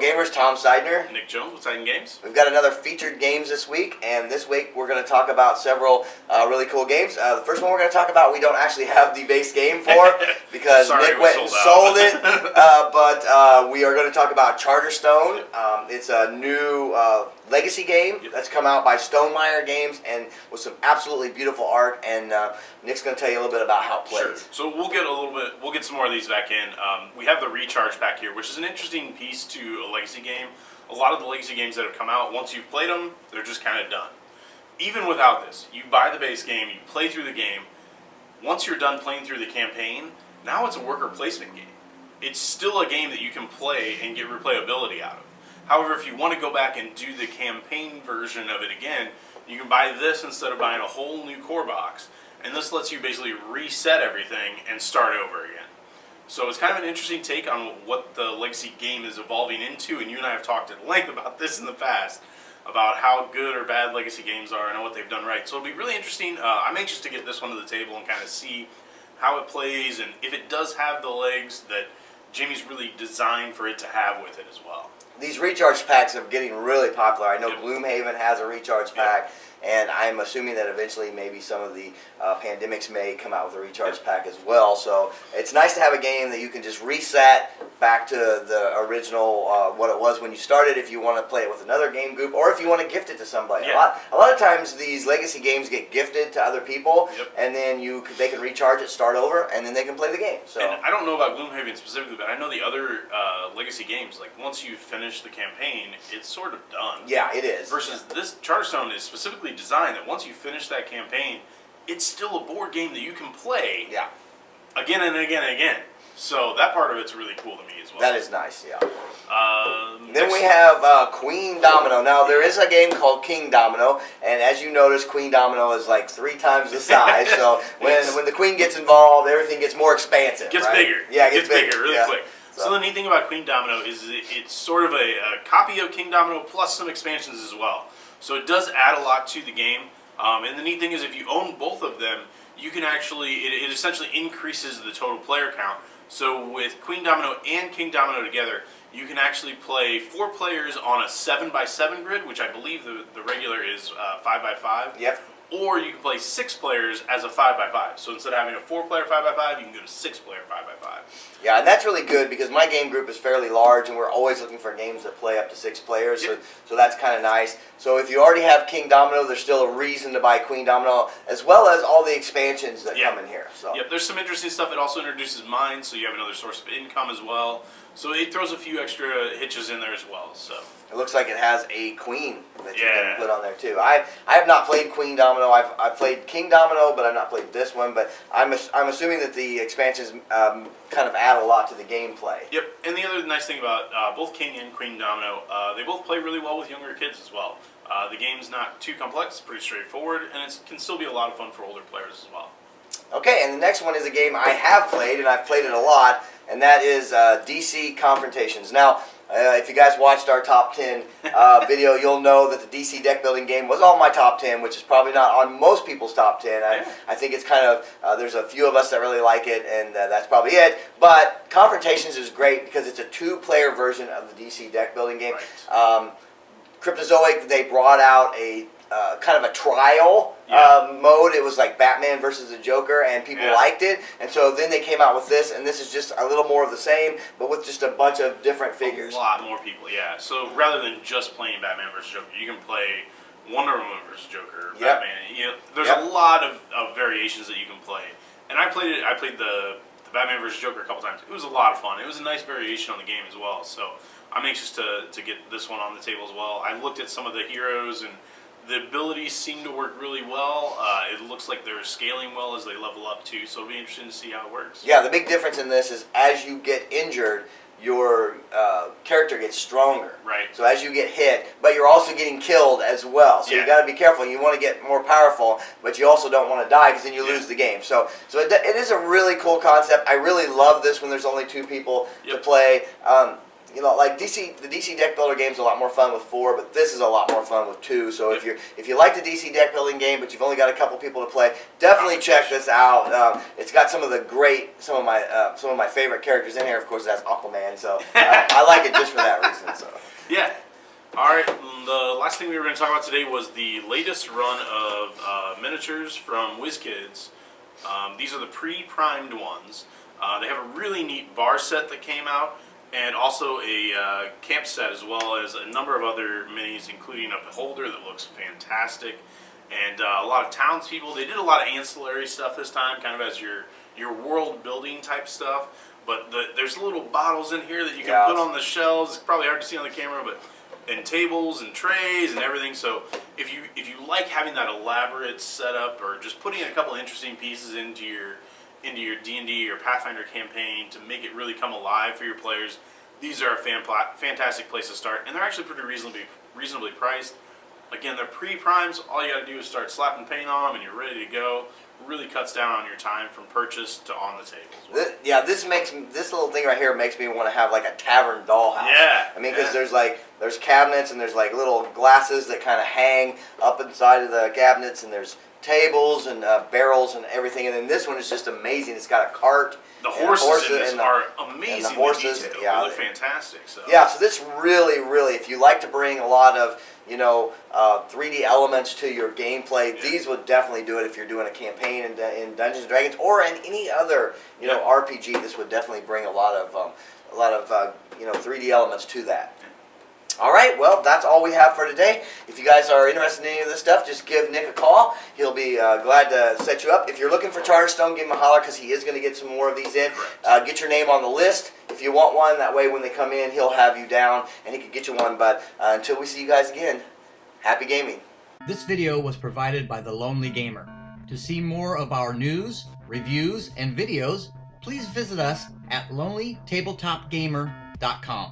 gamers, Tom Seidner. Nick Jones with Titan Games. We've got another featured games this week, and this week we're going to talk about several really cool games. The first one we're going to talk about we don't actually have the base game for because Nick went and sold it, but we are going to talk about Charterstone. It's a new legacy game that's come out by Stonemaier Games and with some absolutely beautiful art, and Nick's going to tell you a little bit about how it plays. Sure. So we'll get some more of these back in. We have the recharge back here, which is an interesting piece to a legacy game. A lot of the legacy games that have come out, once you've played them, they're just kind of done. Even without this, you buy the base game, you play through the game. Once you're done playing through the campaign, now it's a worker placement game. It's still a game that you can play and get replayability out of. However, if you want to go back and do the campaign version of it again, you can buy this instead of buying a whole new core box. And this lets you basically reset everything and start over again. So it's kind of an interesting take on what the legacy game is evolving into, and you and I have talked at length about this in the past, about how good or bad legacy games are and what they've done right. So it'll be really interesting. I'm anxious to get this one to the table and kind of see how it plays, and if it does have the legs that Jamie's really designed for it to have with it as well. These recharge packs are getting really popular. I know Gloomhaven has a recharge pack, and I'm assuming that eventually maybe some of the Pandemics may come out with a recharge pack as well. So it's nice to have a game that you can just reset back to the original, what it was when you started, if you want to play it with another game group, or if you want to gift it to somebody. A lot of times these legacy games get gifted to other people, and then they can recharge it, start over, and then they can play the game. So and I don't know about Gloomhaven specifically, but I know the other legacy games, like once you finish the campaign, it's sort of done. Yeah, it is. Versus this Charterstone is specifically designed that once you finish that campaign, it's still a board game that you can play again and again and again. So that part of it's really cool to me as well. That is nice, yeah. Then we have Queendomino. Now, there is a game called Kingdomino, and as you notice, Queendomino is like 3 times the size. So when the queen gets involved, everything gets more expansive. Gets bigger. Yeah, it gets bigger really quick. So the neat thing about Queendomino is it's sort of a copy of Kingdomino plus some expansions as well. So it does add a lot to the game. And the neat thing is if you own both of them, you can actually, it essentially increases the total player count. So with Queendomino and Kingdomino together, you can actually play 4 players on a 7x7 grid, which I believe the regular is 5x5. Yep. Or you can play 6 players as a 5x5. So instead of having a 4-player 5x5, you can go to 6-player 5x5. Yeah, and that's really good because my game group is fairly large, and we're always looking for games that play up to 6 players. So that's kind of nice. So if you already have Kingdomino, there's still a reason to buy Queendomino, as well as all the expansions that come in here. So there's some interesting stuff. It also introduces mines, so you have another source of income as well. So it throws a few extra hitches in there as well. So it looks like it has a queen that you can put on there too. I have not played Queendomino. I've played Kingdomino, but I've not played this one. But I'm assuming that the expansions kind of add a lot to the gameplay. Yep. And the other nice thing about both King and Queendomino, they both play really well with younger kids as well. The game's not too complex, it's pretty straightforward, and it can still be a lot of fun for older players as well. Okay, and the next one is a game I have played, and I've played it a lot, and that is DC Confrontations. Now, if you guys watched our top 10 video, you'll know that the DC deck building game was on my top 10, which is probably not on most people's top 10. I think it's kind of, there's a few of us that really like it, and that's probably it. But Confrontations is great because it's a 2-player version of the DC deck building game. Cryptozoic, they brought out a kind of a trial mode. It was like Batman versus the Joker, and people liked it. And so then they came out with this, and this is just a little more of the same, but with just a bunch of different figures. A lot more people, So rather than just playing Batman versus Joker, you can play Wonder Woman versus Joker, Batman. There's a lot of variations that you can play. And I played the Batman versus Joker a couple times. It was a lot of fun. It was a nice variation on the game as well. So I'm anxious to get this one on the table as well. I looked at some of the heroes, and the abilities seem to work really well. It looks like they're scaling well as they level up too, so it'll be interesting to see how it works. Yeah, the big difference in this is as you get injured, your character gets stronger. Right. So as you get hit, but you're also getting killed as well. So you got to be careful. You want to get more powerful, but you also don't want to die because then you lose the game. So it is a really cool concept. I really love this when there's only 2 people to play. you know, like the DC deck builder game's a lot more fun with 4, but this is a lot more fun with 2. So if you like the DC deck building game, but you've only got a couple people to play, definitely check this out. It's got some of my favorite characters in here. Of course, that's Aquaman. So I like it just for that reason. So yeah. All right. The last thing we were going to talk about today was the latest run of miniatures from Wiz Kids. These are the pre-primed ones. They have a really neat bar set that came out, and also a camp set, as well as a number of other minis, including a beholder that looks fantastic, and a lot of townspeople. They did a lot of ancillary stuff this time, kind of as your world building type stuff. But there's little bottles in here that you can put on the shelves. It's probably hard to see on the camera, but and tables and trays and everything. So if you like having that elaborate setup, or just putting a couple interesting pieces into your D&D or Pathfinder campaign to make it really come alive for your players, these are a fantastic place to start, and they're actually pretty reasonably priced. Again, they're pre-primes. All you got to do is start slapping paint on them, and you're ready to go. Really cuts down on your time from purchase to on the table. This little thing right here makes me want to have like a Tavern Doll house. Yeah. I mean, because there's cabinets, and there's like little glasses that kind of hang up inside of the cabinets, and there's tables and barrels and everything. And then this one is just amazing. It's got a cart. The horses in this are amazing. The horses, detailed. Yeah, they look fantastic. So yeah, so this really, if you like to bring a lot of 3D elements to your gameplay, these would definitely do it. If you're doing a campaign in Dungeons and Dragons or in any other RPG, this would definitely bring a lot of 3D elements to that. All right, well, that's all we have for today. If you guys are interested in any of this stuff, just give Nick a call. He'll be glad to set you up. If you're looking for Charterstone, give him a holler, because he is going to get some more of these in. Get your name on the list if you want one. That way when they come in, he'll have you down, and he can get you one. But until we see you guys again, happy gaming. This video was provided by The Lonely Gamer. To see more of our news, reviews, and videos, please visit us at lonelytabletopgamer.com.